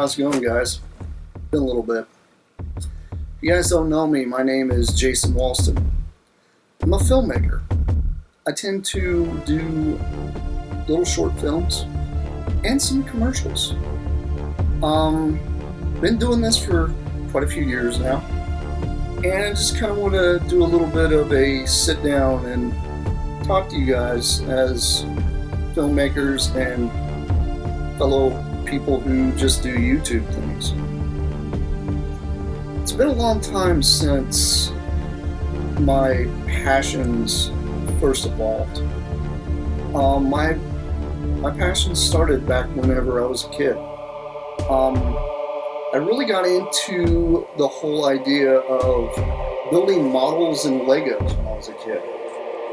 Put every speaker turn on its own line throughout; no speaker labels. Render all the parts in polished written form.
How's it going, guys? Been a little bit. If you guys don't know me, my name is Jason Walston. I'm a filmmaker. I tend to do little short films and some commercials. Been doing this for quite a few years now, and I just kind of want to do a little bit of a sit down and talk to you guys as filmmakers and fellow people who just do YouTube things. It's been a long time since my passions first evolved. My passion started back whenever I was a kid. I really got into the whole idea of building models and Legos when I was a kid.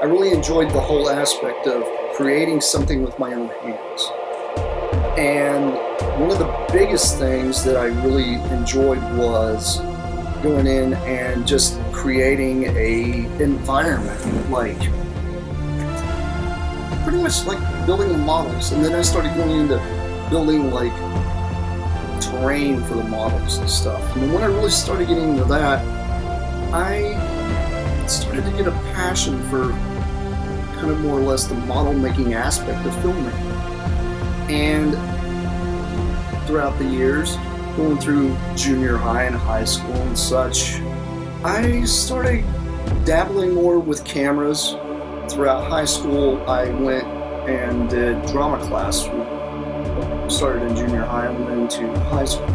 I really enjoyed the whole aspect of creating something with my own hands. And one of the biggest things that I really enjoyed was going in and just creating a environment, like pretty much like building the models. And then I started going into building like terrain for the models and stuff. And when I really started getting into that, I started to get a passion for kind of more or less the model making aspect of filmmaking. And throughout the years, going through junior high and high school and such, I started dabbling more with cameras. Throughout high school, I went and did drama class. Started in junior high and went into high school.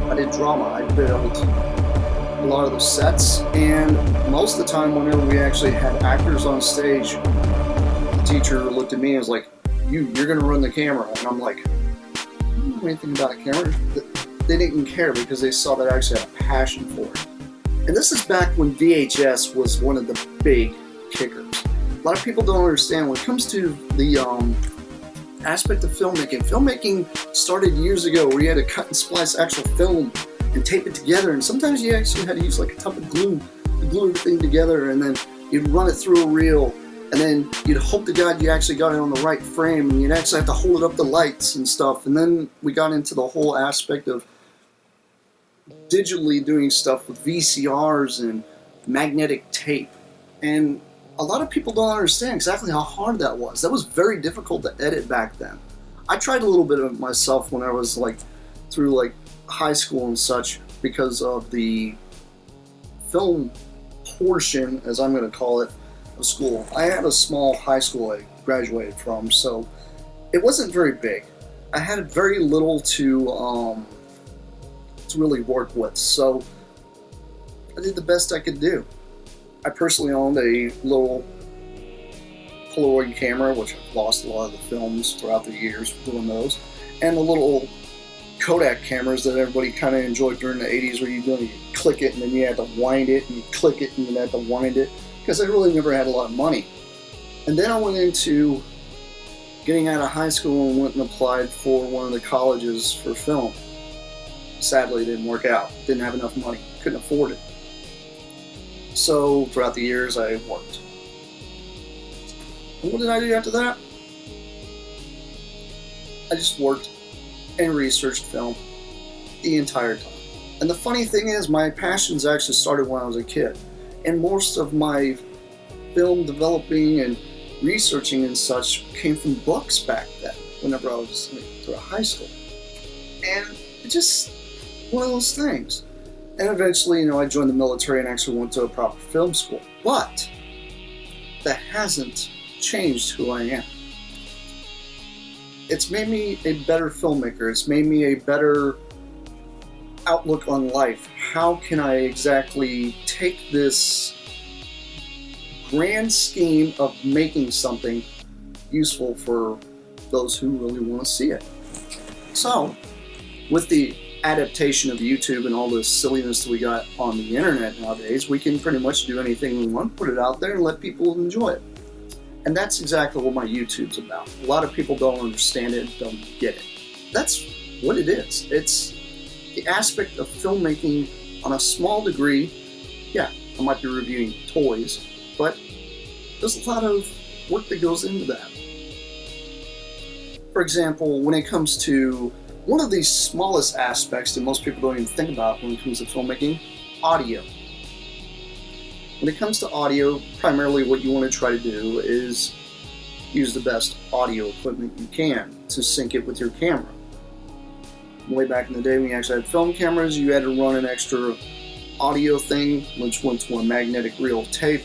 I did drama. I built a lot of the sets, and most of the time whenever we actually had actors on stage, the teacher looked at me and was like, you're going to run the camera. And I'm like, I don't know anything about a camera. They didn't care because they saw that I actually had a passion for it. And this is back when VHS was one of the big kickers. A lot of people don't understand when it comes to the aspect of filmmaking. Filmmaking started years ago where you had to cut and splice actual film and tape it together, and sometimes you actually had to use like a tub of glue to glue everything together, and then you'd run it through a reel, and then you'd hope to God you actually got it on the right frame, and you'd actually have to hold it up the lights and stuff. And then we got into the whole aspect of digitally doing stuff with VCRs and magnetic tape, and a lot of people don't understand exactly how hard that was. That was very difficult to edit back then. I tried a little bit of it myself when I was like through like high school and such, because of the film portion, as I'm going to call it, of school. I had a small high school I graduated from, so it wasn't very big. I had very little to really work with, so I did the best I could do. I personally owned a little Polaroid camera, which I've lost a lot of the films throughout the years doing those, and the little Kodak cameras that everybody kind of enjoyed during the 80s, where you click it and then you had to wind it, and you click it and then you had to wind it, because I really never had a lot of money. And then I went into getting out of high school and went and applied for one of the colleges for film. Sadly, it didn't work out. Didn't have enough money. Couldn't afford it. So throughout the years, I worked. And what did I do after that? I just worked and researched film the entire time. And the funny thing is, my passions actually started when I was a kid. And most of my film developing and researching and such came from books back then, whenever I was through high school. And it just one of those things. And eventually, I joined the military and actually went to a proper film school. But that hasn't changed who I am. It's made me a better filmmaker. It's made me a better outlook on life. How can I exactly take this grand scheme of making something useful for those who really want to see it? So, with the adaptation of YouTube and all the silliness that we got on the internet nowadays, we can pretty much do anything we want, put it out there, and let people enjoy it. And that's exactly what my YouTube's about. A lot of people don't understand it, don't get it. That's what it is. It's the aspect of filmmaking on a small degree. Yeah, I might be reviewing toys, but there's a lot of work that goes into that. For example, when it comes to one of the smallest aspects that most people don't even think about when it comes to filmmaking, audio. When it comes to audio, primarily what you want to try to do is use the best audio equipment you can to sync it with your camera. Way back in the day when you actually had film cameras, you had to run an extra audio thing, which went to a magnetic reel of tape,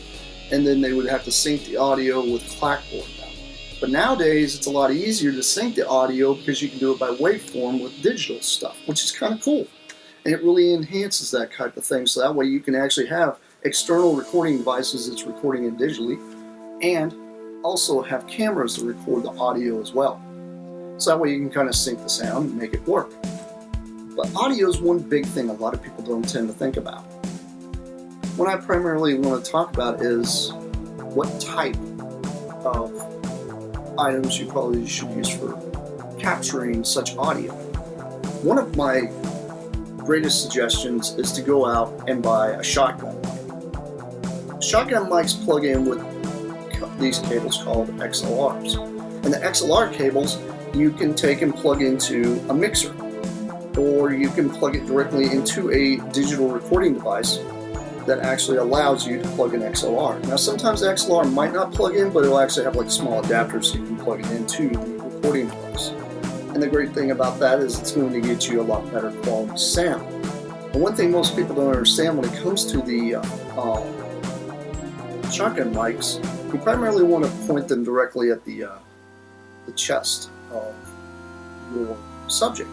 and then they would have to sync the audio with clapboard that way. But nowadays, it's a lot easier to sync the audio because you can do it by waveform with digital stuff, which is kind of cool. And it really enhances that type of thing, so that way you can actually have external recording devices that's recording it digitally, and also have cameras that record the audio as well. So that way you can kind of sync the sound and make it work. But audio is one big thing a lot of people don't tend to think about. What I primarily want to talk about is what type of items you probably should use for capturing such audio. One of my greatest suggestions is to go out and buy a shotgun mic. Shotgun mics plug in with these cables called XLRs. And the XLR cables you can take and plug into a mixer, or you can plug it directly into a digital recording device that actually allows you to plug in XLR. Now sometimes the XLR might not plug in, but it'll actually have like a small adapter so you can plug it into the recording device. And the great thing about that is it's going to get you a lot better quality sound. And one thing most people don't understand when it comes to the shotgun mics, you primarily want to point them directly at the chest of your subject.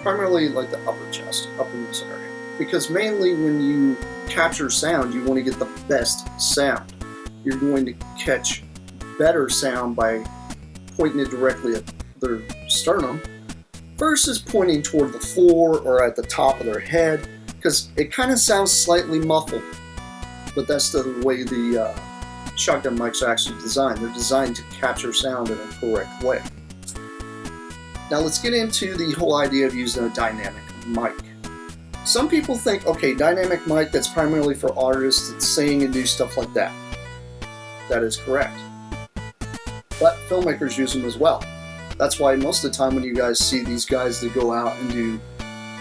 Primarily like the upper chest, up in this area. Because mainly when you capture sound, you want to get the best sound. You're going to catch better sound by pointing it directly at their sternum versus pointing toward the floor or at the top of their head, because it kind of sounds slightly muffled. But that's the way the shotgun mics are actually designed. They're designed to capture sound in a correct way. Now let's get into the whole idea of using a dynamic mic. Some people think, okay, dynamic mic, that's primarily for artists that sing and do stuff like that. That is correct. But filmmakers use them as well. That's why most of the time when you guys see these guys that go out and do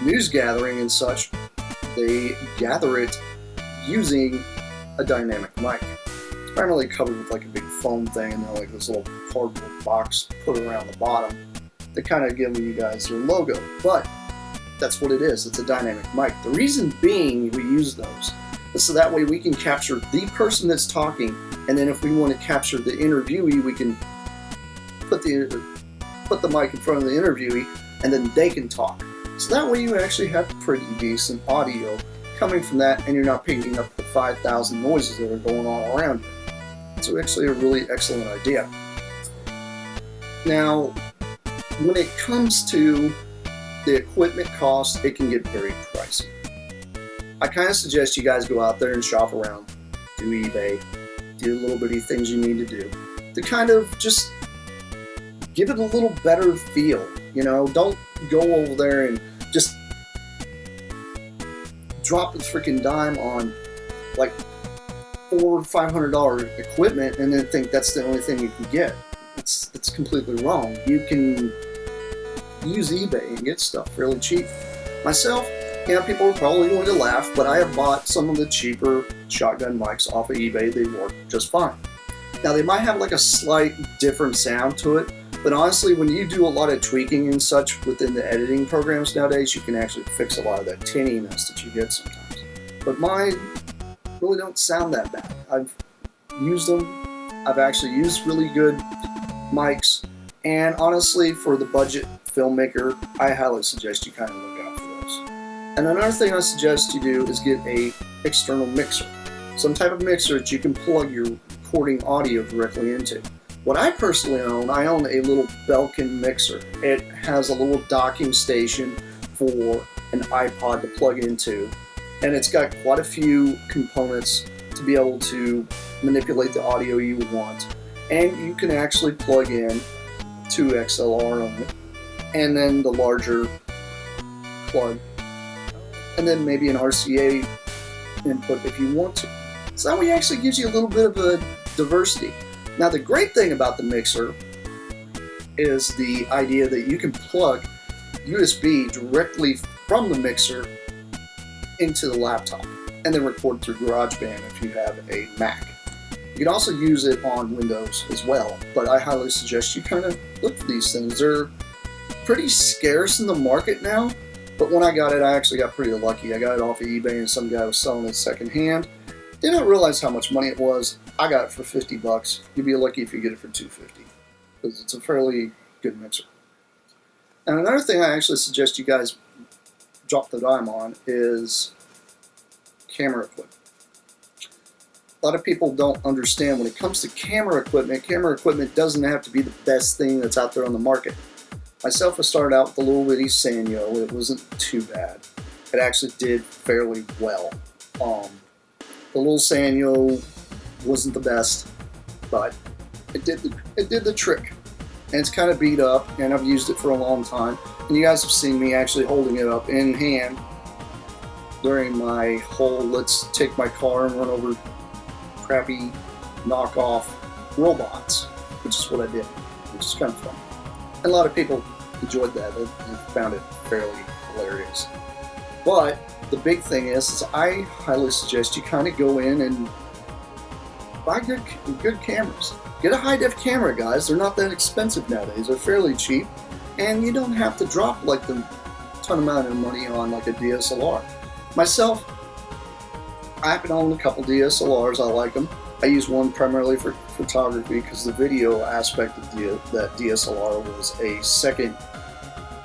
news gathering and such, they gather it using a dynamic mic. It's primarily covered with like a big foam thing, and then like this little cardboard box put around the bottom to kind of give you guys their logo. But that's what it is. It's a dynamic mic. The reason being we use those is so that way we can capture the person that's talking, and then if we want to capture the interviewee, we can put the mic in front of the interviewee, and then they can talk. So that way you actually have pretty decent audio coming from that, and you're not picking up the 5,000 noises that are going on around you. It's actually a really excellent idea. Now, when it comes to the equipment cost, it can get very pricey. I kind of suggest you guys go out there and shop around, do eBay, do little bitty things you need to do to kind of just give it a little better feel. You know, don't go over there and just drop a freaking dime on like $400 or $500 equipment and then think that's the only thing you can get. It's completely wrong. You can use eBay and get stuff really cheap. Myself, yeah, people are probably going to laugh, but I have bought some of the cheaper shotgun mics off of eBay. They work just fine. Now, they might have like a slight different sound to it, but honestly, when you do a lot of tweaking and such within the editing programs nowadays, you can actually fix a lot of that tinniness that you get sometimes. But mine really don't sound that bad. I've used them. I've actually used really good mics, and honestly, for the budget filmmaker, I highly suggest you kind of look out for those. And another thing I suggest you do is get a external mixer. Some type of mixer that you can plug your recording audio directly into. What I personally own, I own a little Belkin mixer. It has a little docking station for an iPod to plug into, and it's got quite a few components to be able to manipulate the audio you want. And you can actually plug in 2 XLR on it, and then the larger plug, and then maybe an RCA input if you want to. So that way actually gives you a little bit of a diversity. Now the great thing about the mixer is the idea that you can plug USB directly from the mixer into the laptop, and then record through GarageBand if you have a Mac. You can also use it on Windows as well, but I highly suggest you kind of look for these things. They're pretty scarce in the market now, but when I got it, I actually got pretty lucky. I got it off of eBay and some guy was selling it secondhand. Didn't realize how much money it was. I got it for 50 bucks. You'd be lucky if you get it for 250, because it's a fairly good mixer. And another thing I actually suggest you guys drop the dime on is camera equipment. A lot of people don't understand when it comes to camera equipment doesn't have to be the best thing that's out there on the market. Myself, I started out with a little bitty Sanyo. It wasn't too bad. It actually did fairly well. The little Sanyo wasn't the best, but it did the trick. And it's kind of beat up, and I've used it for a long time. And you guys have seen me actually holding it up in hand during my whole let's take my car and run over crappy knockoff robots, which is what I did, which is kind of fun. And a lot of people enjoyed that and found it fairly hilarious. But the big thing is I highly suggest you kind of go in and buy good cameras. Get a high-def camera, guys. They're not that expensive nowadays. They're fairly cheap, and you don't have to drop like the ton amount of money on like a DSLR. Myself, I happen to own a couple DSLRs. I like them. I use one primarily for photography because the video aspect of that DSLR was a second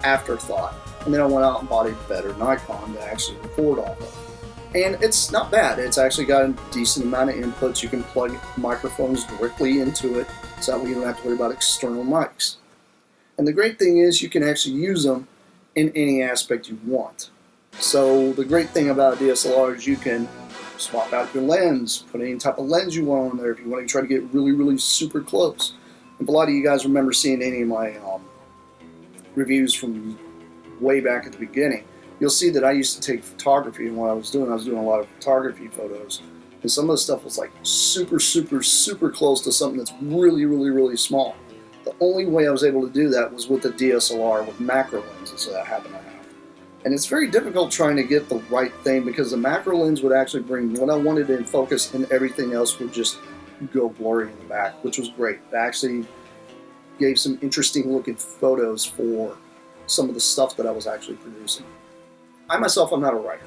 afterthought. And then I went out and bought a better Nikon to actually record off of. And it's not bad. It's actually got a decent amount of inputs. You can plug microphones directly into it, so that way you don't have to worry about external mics. And the great thing is you can actually use them in any aspect you want. So the great thing about DSLR is you can swap out your lens, put any type of lens you want on there if you want to try to get really, really super close. If a lot of you guys remember seeing any of my reviews from way back at the beginning, you'll see that I used to take photography, and what I was doing a lot of photography photos. And some of the stuff was like super, super, super close to something that's really, really, really small. The only way I was able to do that was with the DSLR with macro lenses that I happen to have. And it's very difficult trying to get the right thing because the macro lens would actually bring what I wanted in focus and everything else would just go blurry in the back, which was great. It actually gave some interesting looking photos for some of the stuff that I was actually producing. I myself, I'm not a writer.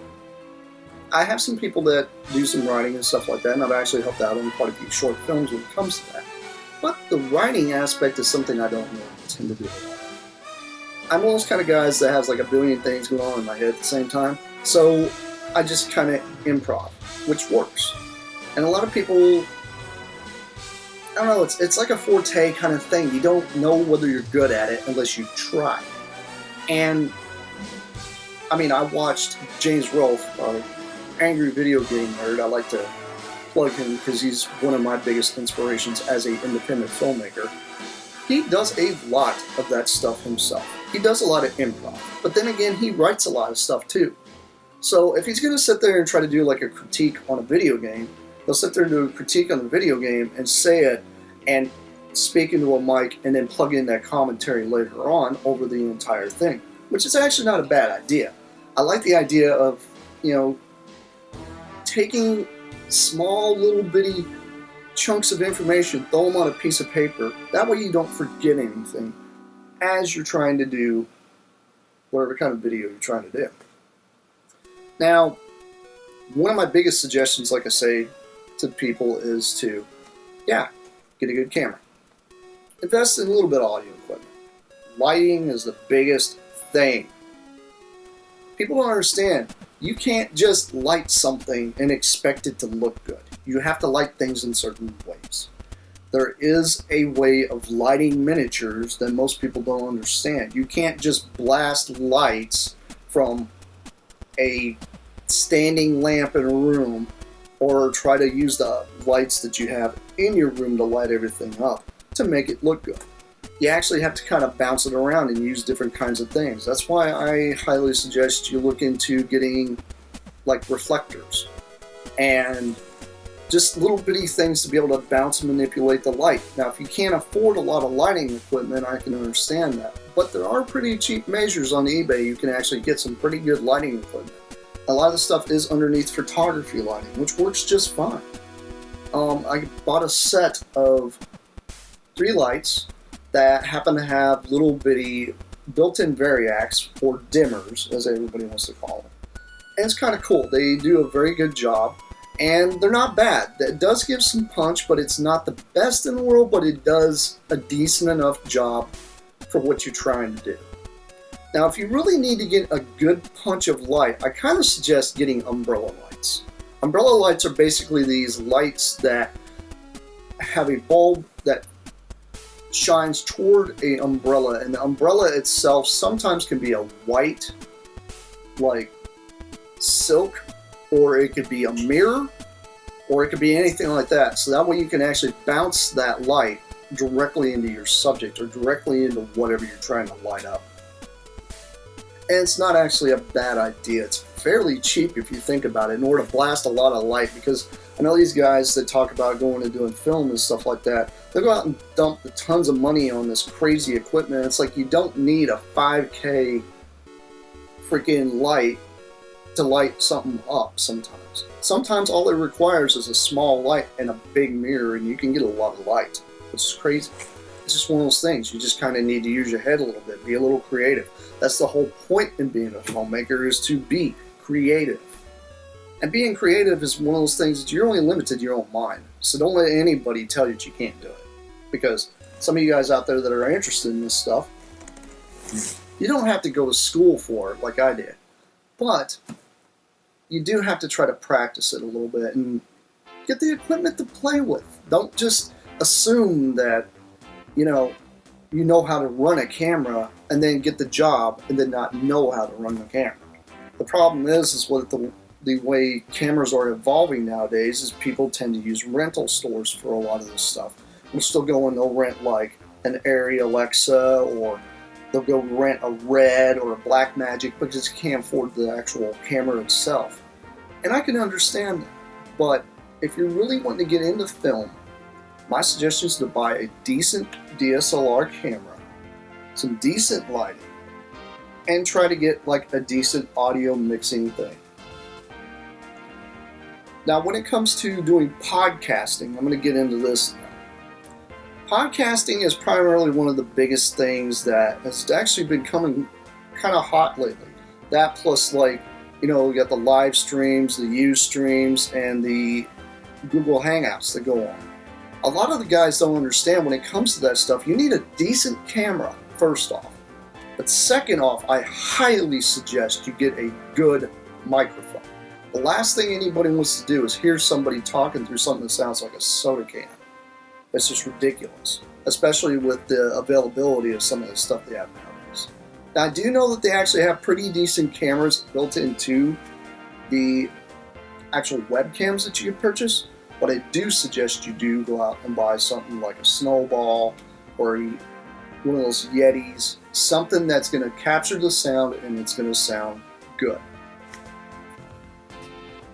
I have some people that do some writing and stuff like that, and I've actually helped out on quite a few short films when it comes to that. But the writing aspect is something I don't really tend to do at all. I'm one of those kind of guys that has like a billion things going on in my head at the same time, so I just kind of improv, which works. And a lot of people, I don't know, it's like a forte kind of thing. You don't know whether you're good at it unless you try. And I mean, I watched James Rolfe, Angry Video Game Nerd. I like to plug him because he's one of my biggest inspirations as an independent filmmaker. He does a lot of that stuff himself. He does a lot of improv, but then again, he writes a lot of stuff too. So if he's going to sit there and try to do like a critique on a video game, he'll sit there and do a critique on the video game and say it and speak into a mic and then plug in that commentary later on over the entire thing, which is actually not a bad idea. I like the idea of, taking small little bitty chunks of information, throw them on a piece of paper. That way you don't forget anything as you're trying to do whatever kind of video you're trying to do. Now, one of my biggest suggestions, like I say to people, is to, get a good camera. Invest in a little bit of audio equipment. Lighting is the biggest thing. People don't understand. You can't just light something and expect it to look good. You have to light things in certain ways. There is a way of lighting miniatures that most people don't understand. You can't just blast lights from a standing lamp in a room or try to use the lights that you have in your room to light everything up to make it look good. You actually have to kind of bounce it around and use different kinds of things. That's why I highly suggest you look into getting like reflectors and just little bitty things to be able to bounce and manipulate the light. Now, if you can't afford a lot of lighting equipment, I can understand that. But there are pretty cheap measures on eBay. You can actually get some pretty good lighting equipment. A lot of the stuff is underneath photography lighting, which works just fine. I bought a set of 3 lights that happen to have little bitty built-in variacs, or dimmers, as everybody wants to call them. And it's kind of cool. They do a very good job, and they're not bad. It does give some punch, but it's not the best in the world, but it does a decent enough job for what you're trying to do. Now, if you really need to get a good punch of light, I kind of suggest getting umbrella lights. Umbrella lights are basically these lights that have a bulb that shines toward an umbrella, and the umbrella itself sometimes can be a white, like silk, or it could be a mirror, or it could be anything like that. So that way you can actually bounce that light directly into your subject or directly into whatever you're trying to light up. And it's not actually a bad idea. It's fairly cheap if you think about it in order to blast a lot of light, because I know these guys that talk about going and doing film and stuff like that, they go out and dump tons of money on this crazy equipment. It's like you don't need a 5K freaking light to light something up sometimes. Sometimes all it requires is a small light and a big mirror, and you can get a lot of light, which is crazy. It's just one of those things. You just kind of need to use your head a little bit, be a little creative. That's the whole point in being a filmmaker, is to be creative. And being creative is one of those things that you're only limited to your own mind. So don't let anybody tell you that you can't do it. Because some of you guys out there that are interested in this stuff, you don't have to go to school for it like I did. But you do have to try to practice it a little bit and get the equipment to play with. Don't just assume that, you know how to run a camera and then get the job and then not know how to run the camera. The problem is what the way cameras are evolving nowadays is people tend to use rental stores for a lot of this stuff. They'll still go and they'll rent like an Arri Alexa, or they'll go rent a Red or a Blackmagic because you can't afford the actual camera itself. And I can understand that, but if you're really wanting to get into film, my suggestion is to buy a decent DSLR camera, some decent lighting, and try to get like a decent audio mixing thing. Now, when it comes to doing podcasting, I'm going to get into this now. Podcasting is primarily one of the biggest things that has actually been coming kind of hot lately. That plus, like, we got the live streams, the Ustreams, and the Google Hangouts that go on. A lot of the guys don't understand when it comes to that stuff, you need a decent camera, first off. But second off, I highly suggest you get a good microphone. The last thing anybody wants to do is hear somebody talking through something that sounds like a soda can. It's just ridiculous, especially with the availability of some of the stuff they have nowadays. Now, I do know that they actually have pretty decent cameras built into the actual webcams that you can purchase, but I do suggest you do go out and buy something like a Snowball or one of those Yetis, something that's going to capture the sound and it's going to sound good.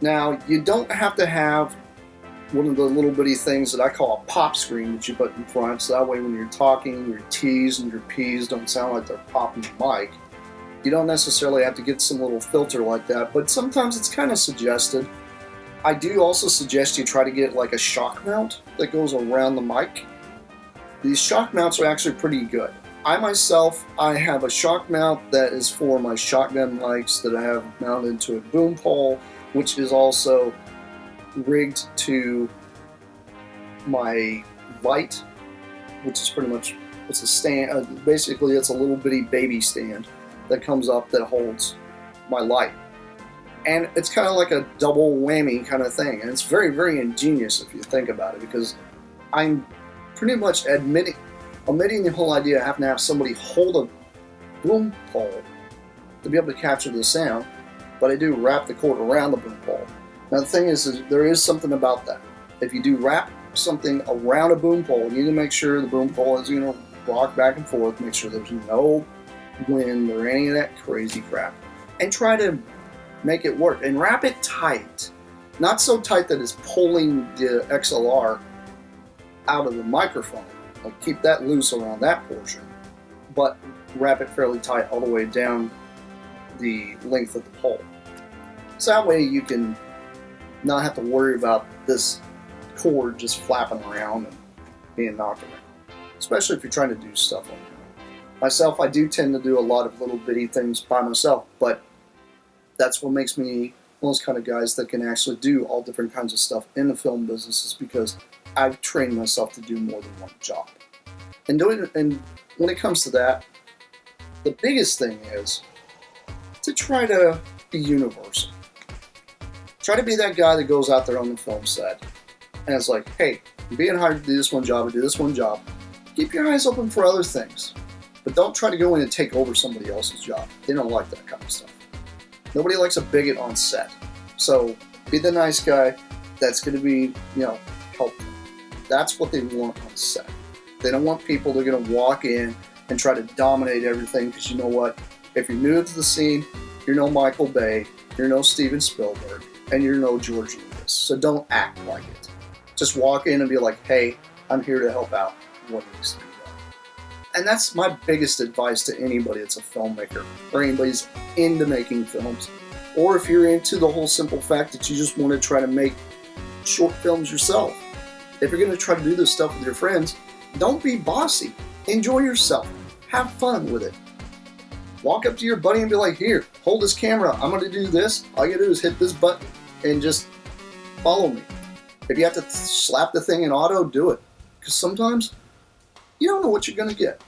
Now, you don't have to have one of the little bitty things that I call a pop screen that you put in front, so that way when you're talking, your T's and your P's don't sound like they're popping the mic. You don't necessarily have to get some little filter like that, but sometimes it's kind of suggested. I do also suggest you try to get like a shock mount that goes around the mic. These shock mounts are actually pretty good. I have a shock mount that is for my shotgun mics that I have mounted to a boom pole, which is also rigged to my light, which is pretty much, it's a stand, basically it's a little bitty baby stand that comes up that holds my light. And it's kind of like a double whammy kind of thing, and it's very, very ingenious if you think about it, because I'm pretty much omitting the whole idea of having to have somebody hold a boom pole to be able to capture the sound, but I do wrap the cord around the boom pole. Now the thing is there is something about that. If you do wrap something around a boom pole, you need to make sure the boom pole is going to rock back and forth, make sure there's no wind or any of that crazy crap, and try to make it work. And wrap it tight. Not so tight that it's pulling the XLR out of the microphone. Like, keep that loose around that portion. But wrap it fairly tight all the way down the length of the pole. So that way you can not have to worry about this cord just flapping around and being knocked around, especially if you're trying to do stuff like that. Myself, I do tend to do a lot of little bitty things by myself, but that's what makes me one of those kind of guys that can actually do all different kinds of stuff in the film business, is because I've trained myself to do more than one job. And when it comes to that, the biggest thing is to try to be universal. Try to be that guy that goes out there on the film set and it's like, hey, I'm being hired to do this one job and do this one job. Keep your eyes open for other things, but don't try to go in and take over somebody else's job. They don't like that kind of stuff. Nobody likes a bigot on set. So be the nice guy that's going to be, helpful. That's what they want on set. They don't want people that are going to walk in and try to dominate everything, because you know what? If you're new to the scene, you're no Michael Bay, you're no Steven Spielberg, and you're no George Lucas. So don't act like it. Just walk in and be like, hey, I'm here to help out what needs to be done. And that's my biggest advice to anybody that's a filmmaker, or anybody's into making films, or if you're into the whole simple fact that you just want to try to make short films yourself. If you're going to try to do this stuff with your friends, don't be bossy. Enjoy yourself. Have fun with it. Walk up to your buddy and be like, here, hold this camera. I'm going to do this. All you got to do is hit this button and just follow me. If you have to slap the thing in auto, do it. Because sometimes you don't know what you're going to get.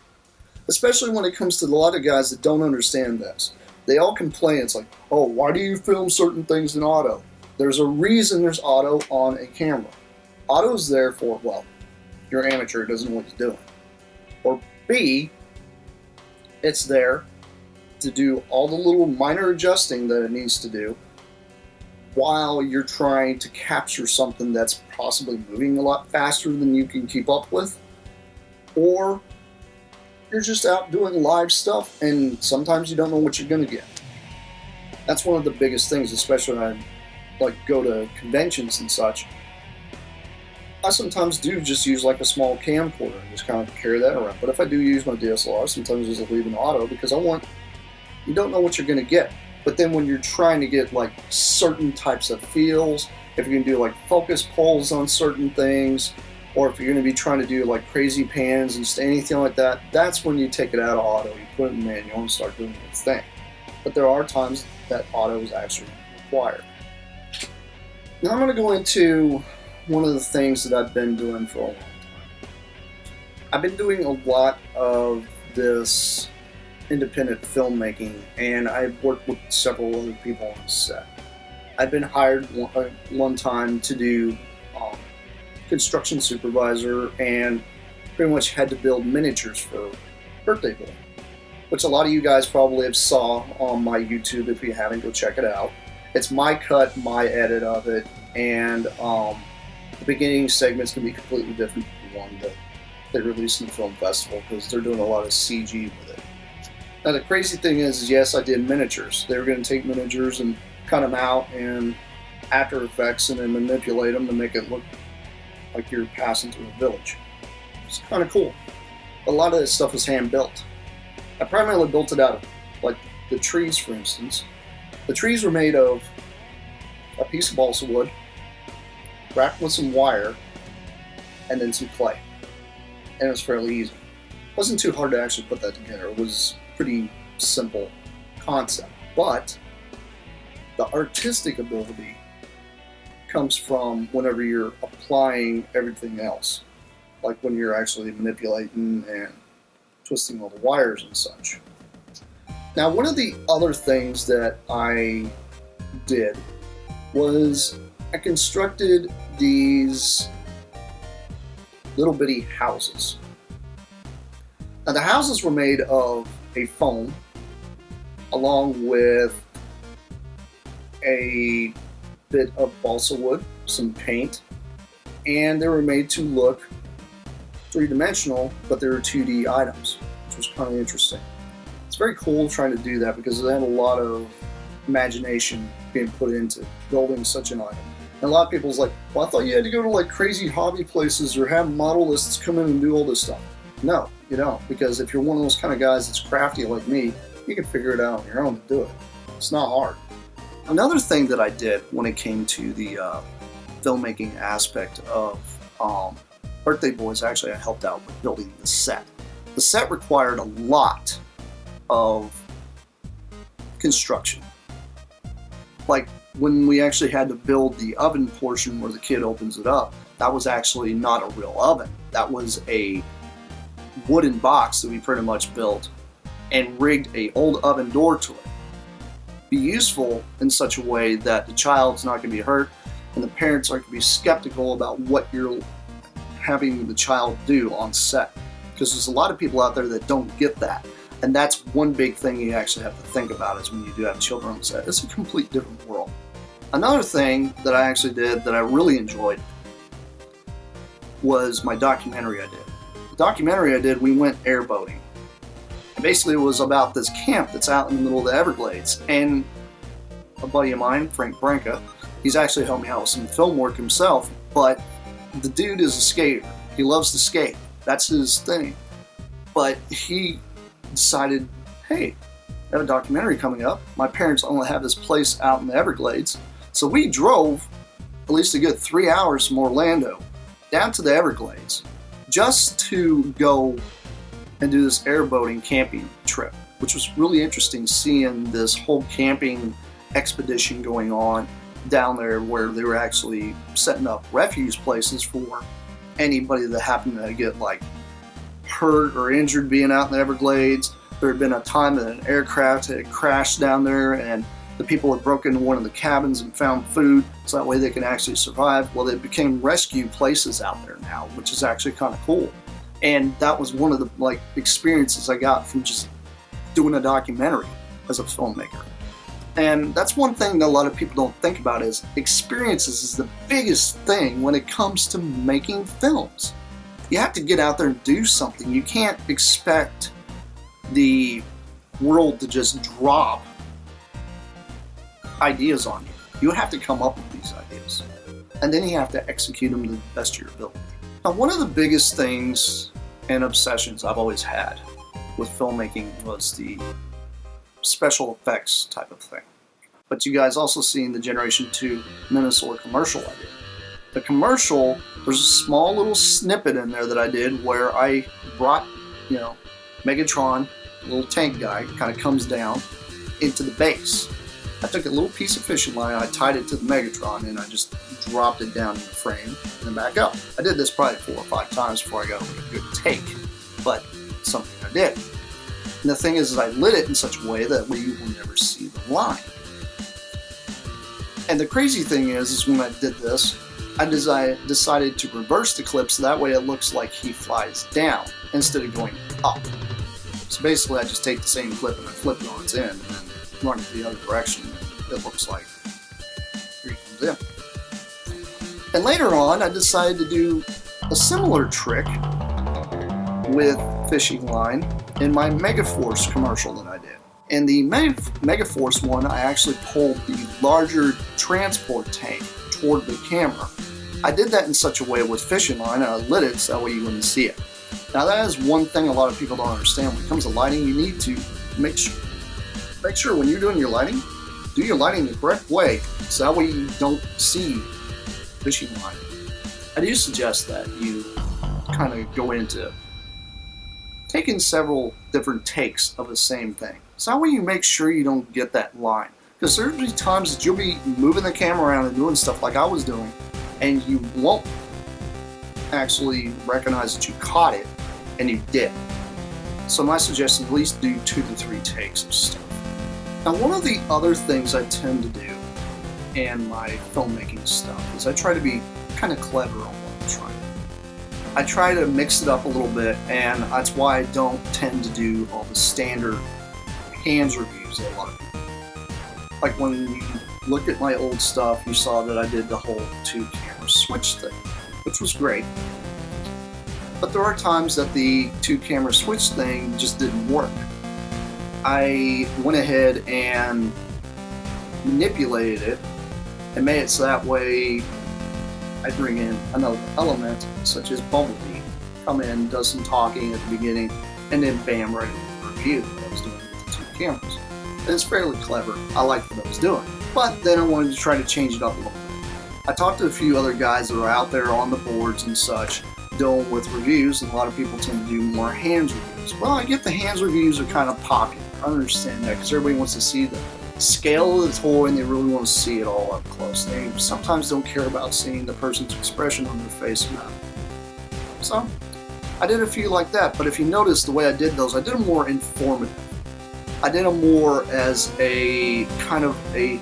Especially when it comes to a lot of guys that don't understand this. They all complain. It's like, oh, why do you film certain things in auto? There's a reason there's auto on a camera. Auto's there for, well, you're amateur, doesn't know what he's doing. Or B, it's there to do all the little minor adjusting that it needs to do while you're trying to capture something that's possibly moving a lot faster than you can keep up with. Or you're just out doing live stuff and sometimes you don't know what you're going to get. That's one of the biggest things, especially when I go to conventions and such. I sometimes do just use like a small camcorder and just kind of carry that around. But if I do use my DSLR, sometimes I just leave an auto, because you don't know what you're going to get. But then when you're trying to get like certain types of feels, if you're going to do like focus pulls on certain things, or if you're going to be trying to do like crazy pans and anything like that, that's when you take it out of auto, you put it in manual and start doing its thing. But there are times that auto is actually required. Now I'm going to go into one of the things that I've been doing for a long time. I've been doing a lot of this independent filmmaking, and I've worked with several other people on set. I've been hired one time to do construction supervisor, and pretty much had to build miniatures for birthday boy, which a lot of you guys probably have saw on my YouTube. If you haven't, go check it out. It's my cut, my edit of it, and the beginning segment's going to be completely different from the one that they released in the film festival, because they're doing a lot of CG with it. Now the crazy thing is yes, I did miniatures. They were going to take miniatures and cut them out in After Effects and then manipulate them to make it look like you're passing through a village. It's kind of cool. A lot of this stuff is hand built. I primarily built it out of, like, the trees, for instance. The trees were made of a piece of balsa wood, wrapped with some wire, and then some clay. And it was fairly easy. It wasn't too hard to actually put that together. It was a pretty simple concept. But the artistic ability comes from whenever you're applying everything else. Like when you're actually manipulating and twisting all the wires and such. Now, one of the other things that I did was I constructed these little bitty houses. Now, the houses were made of a foam along with a bit of balsa wood, some paint, and they were made to look three-dimensional, but they were 2D items, which was kind of interesting. It's very cool trying to do that because they had a lot of imagination being put into building such an item. And a lot of people's like, well, I thought you had to go to like crazy hobby places or have modelists come in and do all this stuff. No, you don't. Because if you're one of those kind of guys that's crafty like me, you can figure it out on your own to do it. It's not hard. Another thing that I did when it came to the filmmaking aspect of Birthday Boys, actually I helped out with building the set. The set required a lot of construction. Like when we actually had to build the oven portion where the kid opens it up, that was actually not a real oven. That was a wooden box that we pretty much built and rigged a old oven door to it. Be useful in such a way that the child's not going to be hurt and the parents aren't going to be skeptical about what you're having the child do on set. Because there's a lot of people out there that don't get that. And that's one big thing you actually have to think about is when you do have children on set. It's a complete different world. Another thing that I actually did that I really enjoyed was my documentary I did. The documentary I did, we went airboating. And basically it was about this camp that's out in the middle of the Everglades. And a buddy of mine, Frank Branca, he's actually helped me out with some film work himself, but the dude is a skater. He loves to skate. That's his thing. But he decided, hey, I have a documentary coming up. My parents only have this place out in the Everglades. So we drove at least a good 3 hours from Orlando down to the Everglades just to go and do this airboating camping trip, which was really interesting seeing this whole camping expedition going on down there where they were actually setting up refuge places for anybody that happened to get like hurt or injured being out in the Everglades. There had been a time that an aircraft had crashed down there and the people had broken into one of the cabins and found food so that way they could actually survive. Well, they became rescue places out there now, which is actually kind of cool. And that was one of the experiences I got from just doing a documentary as a filmmaker. And that's one thing that a lot of people don't think about is experiences is the biggest thing when it comes to making films. You have to get out there and do something. You can't expect the world to just drop ideas on you. You have to come up with these ideas. And then you have to execute them to the best of your ability. Now, one of the biggest things and obsessions I've always had with filmmaking was the special effects type of thing. But you guys also seen the Generation 2 Minnesota commercial I did. The commercial, there's a small little snippet in there that I did where I brought, Megatron, a little tank guy, kind of comes down into the base. I took a little piece of fishing line, I tied it to the Megatron, and I just dropped it down in the frame and then back up. I did this probably 4 or 5 times before I got a good take, but something I did. And the thing is I lit it in such a way that you will never see the line. And the crazy thing is when I did this, I decided to reverse the clip so that way it looks like he flies down instead of going up. So basically I just take the same clip and I flip it on its end and then run it the other direction and it looks like here he comes in. And later on I decided to do a similar trick with fishing line in my Megaforce commercial that I did. In the Megaforce one, I actually pulled the larger transport tank toward the camera. I did that in such a way with fishing line, and I lit it so that way you wouldn't see it. Now that is one thing a lot of people don't understand. When it comes to lighting, you need to make sure when you're doing your lighting, do your lighting the correct way so that way you don't see fishing line. I do suggest that you kind of go into taking several different takes of the same thing. So that way you make sure you don't get that line. Because there'll be times that you'll be moving the camera around and doing stuff like I was doing, and you won't actually recognize that you caught it, and you did. So my suggestion, at least do 2 to 3 takes of stuff. Now one of the other things I tend to do in my filmmaking stuff is I try to be kind of clever on what I'm trying. I try to mix it up a little bit, and that's why I don't tend to do all the standard hands reviews that a lot of people do. Like when you look at my old stuff, you saw that I did the whole 2-camera switch thing, which was great. But there are times that the 2-camera switch thing just didn't work. I went ahead and manipulated it and made it so that way I bring in another element such as Bumblebee. come in, does some talking at the beginning, and then bam, right into the review that I was doing with the 2 cameras. And it's fairly clever. I liked what I was doing. But then I wanted to try to change it up a little bit. I talked to a few other guys that are out there on the boards and such, dealing with reviews, and a lot of people tend to do more hands reviews. Well, I get the hands reviews are kind of popular. I understand that because everybody wants to see the scale of the toy and they really want to see it all up close. They sometimes don't care about seeing the person's expression on their face mouth. So I did a few like that, but if you notice the way I did those, I did them more informative. I did them more as a kind of a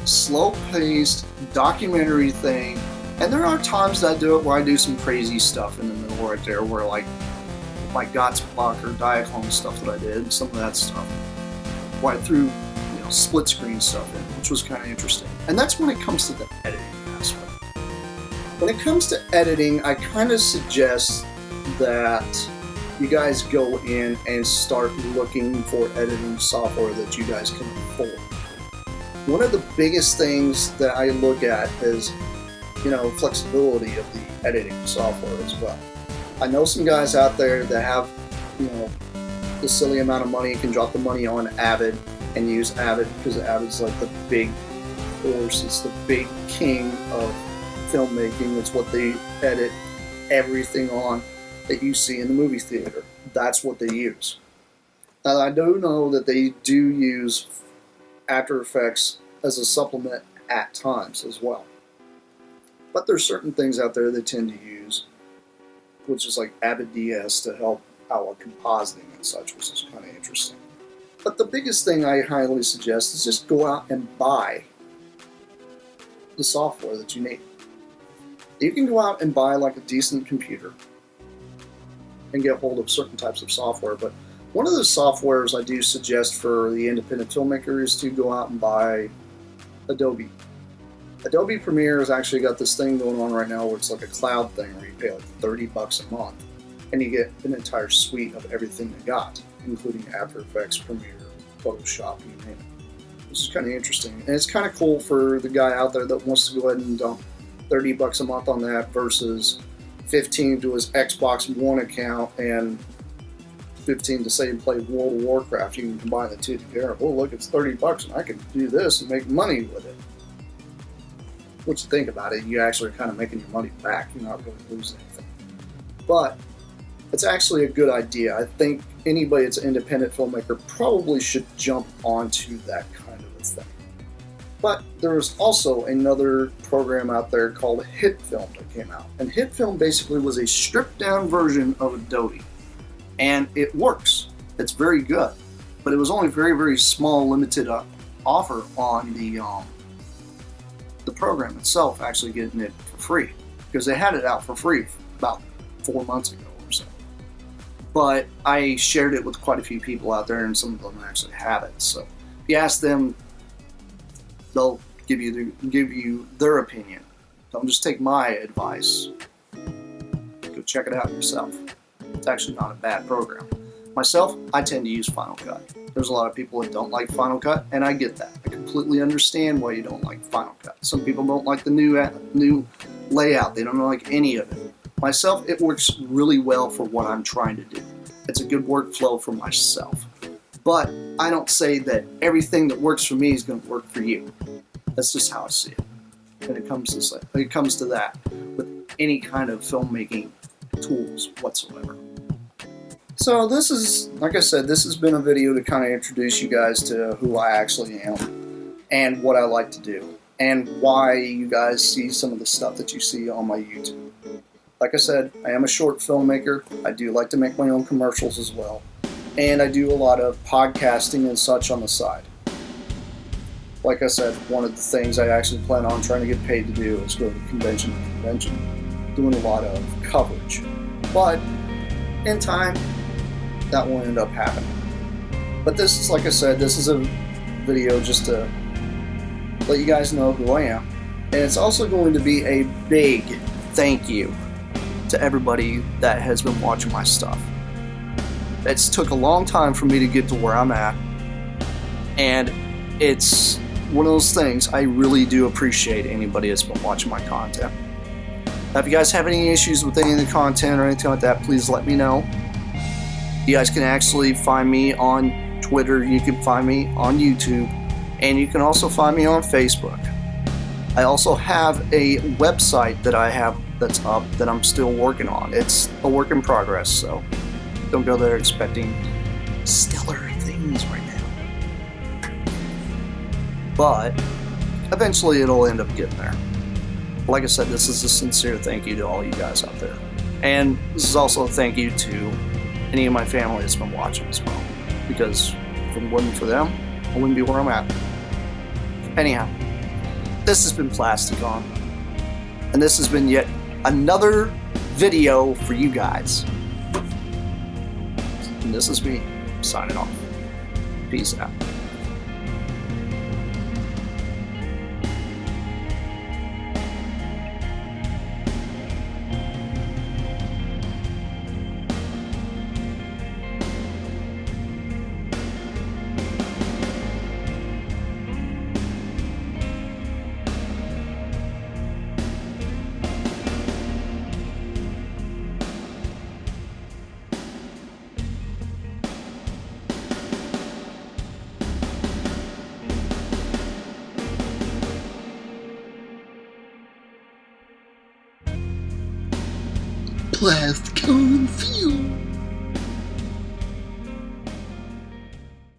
slow-paced documentary thing, and there are times that I do it where I do some crazy stuff in the middle right there, where like my GOTS block or Diaclone stuff that I did, and some of that stuff, where I threw split screen stuff in, which was kind of interesting. And that's when it comes to the editing aspect. When it comes to editing, I kind of suggest that you guys go in and start looking for editing software that you guys can afford. One of the biggest things that I look at is, flexibility of the editing software as well. I know some guys out there that have, the silly amount of money, can drop the money on Avid and use Avid because Avid's like the big horse. It's the big king of filmmaking. It's what they edit everything on that you see in the movie theater. That's what they use. Now, I do know that they do use After Effects as a supplement at times as well. But there's certain things out there they tend to use, which is like Avid DS to help out with compositing and such, which is kind of interesting. But the biggest thing I highly suggest is just go out and buy the software that you need. You can go out and buy like a decent computer and get hold of certain types of software, but one of the softwares I do suggest for the independent filmmaker is to go out and buy Adobe. Adobe Premiere has actually got this thing going on right now where it's like a cloud thing where you pay like $30 a month and you get an entire suite of everything they got, including After Effects, Premiere, Photoshop, you name it. Which is kind of interesting. And it's kind of cool for the guy out there that wants to go ahead and dump $30 a month on that versus $15 to his Xbox One account and $15 to say and play World of Warcraft. You can combine the two together. Oh, look, it's $30 and I can do this and make money with it. What you think about it, you actually are kind of making your money back. You're not really losing anything. But it's actually a good idea. I think anybody that's an independent filmmaker probably should jump onto that kind of a thing. But there's also another program out there called HitFilm that came out. And HitFilm basically was a stripped down version of Adobe. And it works. It's very good. But it was only very, very small, limited offer on the program itself, actually getting it for free. Because they had it out for free about 4 months ago or so. But I shared it with quite a few people out there, and some of them actually have it. So if you ask them, they'll give you their opinion. Don't just take my advice. Go check it out yourself. It's actually not a bad program. Myself, I tend to use Final Cut. There's a lot of people that don't like Final Cut, and I get that. I completely understand why you don't like Final Cut. Some people don't like the new layout. They don't like any of it. Myself, it works really well for what I'm trying to do. It's a good workflow for myself. But I don't say that everything that works for me is going to work for you. That's just how I see it. And it comes to that with any kind of filmmaking tools whatsoever. So this is, like I said, this has been a video to kind of introduce you guys to who I actually am and what I like to do and why you guys see some of the stuff that you see on my YouTube. Like I said, I am a short filmmaker. I do like to make my own commercials as well. And I do a lot of podcasting and such on the side. Like I said, one of the things I actually plan on trying to get paid to do is go to convention to convention, doing a lot of coverage. But in time, that won't end up happening. But this is, like I said, this is a video just to let you guys know who I am. And it's also going to be a big thank you to everybody that has been watching my stuff. It's took a long time for me to get to where I'm at, and it's one of those things I really do appreciate anybody that's been watching my content. Now, if you guys have any issues with any of the content or anything like that, please let me know. You guys can actually find me on Twitter, you can find me on YouTube, and you can also find me on Facebook. I also have a website that I have that's up that I'm still working on. It's a work in progress, so don't go there expecting stellar things right now. But eventually it'll end up getting there. Like I said, this is a sincere thank you to all you guys out there. And this is also a thank you to any of my family that's been watching as well. Because if it wasn't for them, I wouldn't be where I'm at. Anyhow, this has been Plasticon. And this has been yet another video for you guys. And this is me signing off. Peace out. Plasticon Studios.